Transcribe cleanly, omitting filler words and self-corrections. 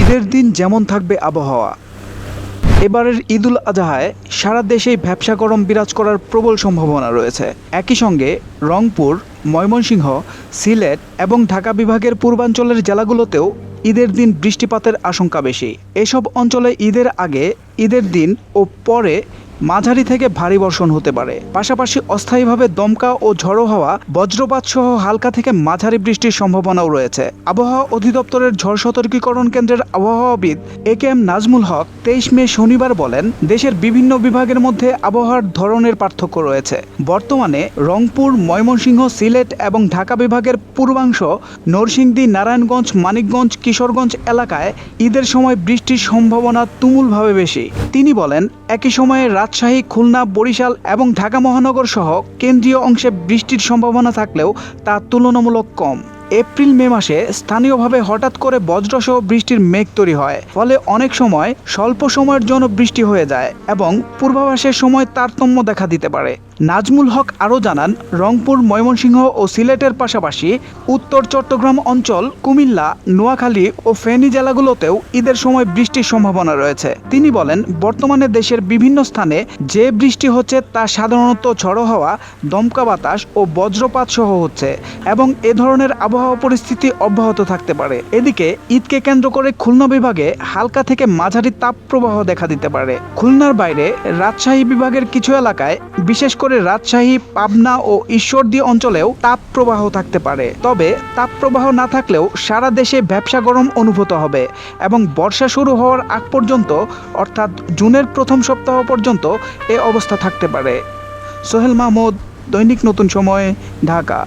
ঈদের দিন যেমন থাকবে আবহাওয়া। এবারের ঈদুল আজহায় সারা দেশেই ভ্যাপসা গরম বিরাজ করার প্রবল সম্ভাবনা রয়েছে। একই সঙ্গে রংপুর, ময়মনসিংহ, সিলেট এবং ঢাকা বিভাগের পূর্বাঞ্চলের জেলাগুলোতেও ঈদের দিন বৃষ্টিপাতের আশঙ্কা বেশি। এসব অঞ্চলে ঈদের আগে, ঈদের দিন ও পরে মাঝারি থেকে ভারী বর্ষণ হতে পারে। পাশাপাশি অস্থায়ীভাবে দমকা ও ঝড়ো হাওয়া, বজ্রপাত সহ হালকা থেকে মাঝারি বৃষ্টির সম্ভাবনাও রয়েছে। আবহাওয়া অধিদপ্তরের ঝড় সতর্কীকরণ কেন্দ্রের আবহাওয়াবিদ একেএম নাজমুল হক 23 মে শনিবার বলেন, দেশের বিভিন্ন বিভাগের মধ্যে আবহাওয়ার ধরনের পার্থক্য রয়েছে। বর্তমানে রংপুর, ময়মনসিংহ, সিলেট এবং ঢাকা বিভাগের পূর্বাংশ, নরসিংদী, নারায়ণগঞ্জ, মানিকগঞ্জ, কিশোরগঞ্জ এলাকায় ঈদের সময় বৃষ্টির সম্ভাবনা তুমুলভাবে বেশি। তিনি বলেন, একই সময়ে রাজশাহী, খুলনা, বরিশাল এবং ঢাকা মহানগর সহ কেন্দ্রীয় অংশে বৃষ্টির সম্ভাবনা থাকলেও তা তুলনামূলক কম। এপ্রিল মে মাসে স্থানীয়ভাবে হঠাৎ করে বজ্রসহ বৃষ্টির মেঘ তৈরি হয়, ফলে অনেক সময় স্বল্প সময়ের জন্য বৃষ্টি হয়ে যায় এবং পূর্বাভাসের সময় তারতম্য দেখা দিতে পারে। নাজমুল হক আরও জানান, রংপুর, ময়মনসিংহ ও সিলেটের পাশাপাশি উত্তর চট্টগ্রাম অঞ্চল, কুমিল্লা, নোয়াখালী ও ফেনী জেলাগুলোতেও ঈদের সময় বৃষ্টির সম্ভাবনা রয়েছে। তিনি বলেন, বর্তমানে দেশের বিভিন্ন স্থানে যে বৃষ্টি হচ্ছে তা সাধারণত ঝড়ো হাওয়া, দমকা বাতাস ও বজ্রপাত সহ হচ্ছে এবং এ ধরনের আবহাওয়া পরিস্থিতি অব্যাহত থাকতে পারে। এদিকে ঈদকে কেন্দ্র করে খুলনা বিভাগে হালকা থেকে মাঝারি তাপপ্রবাহ দেখা দিতে পারে। খুলনার বাইরে রাজশাহী বিভাগের কিছু এলাকায়, বিশেষ করে রাজশাহী, পাবনা ও ঈশ্বরদী অঞ্চলেও তাপপ্রবাহ থাকতে পারে। তবে তাপপ্রবাহ না থাকলেও সারা দেশে ভ্যাপসা গরম অনুভূত হবে এবং বর্ষা শুরু হওয়ার আগ পর্যন্ত, অর্থাৎ জুনের প্রথম সপ্তাহ পর্যন্ত এ অবস্থা থাকতে পারে। সোহেল মাহমুদ, দৈনিক নতুন সময়, ঢাকা।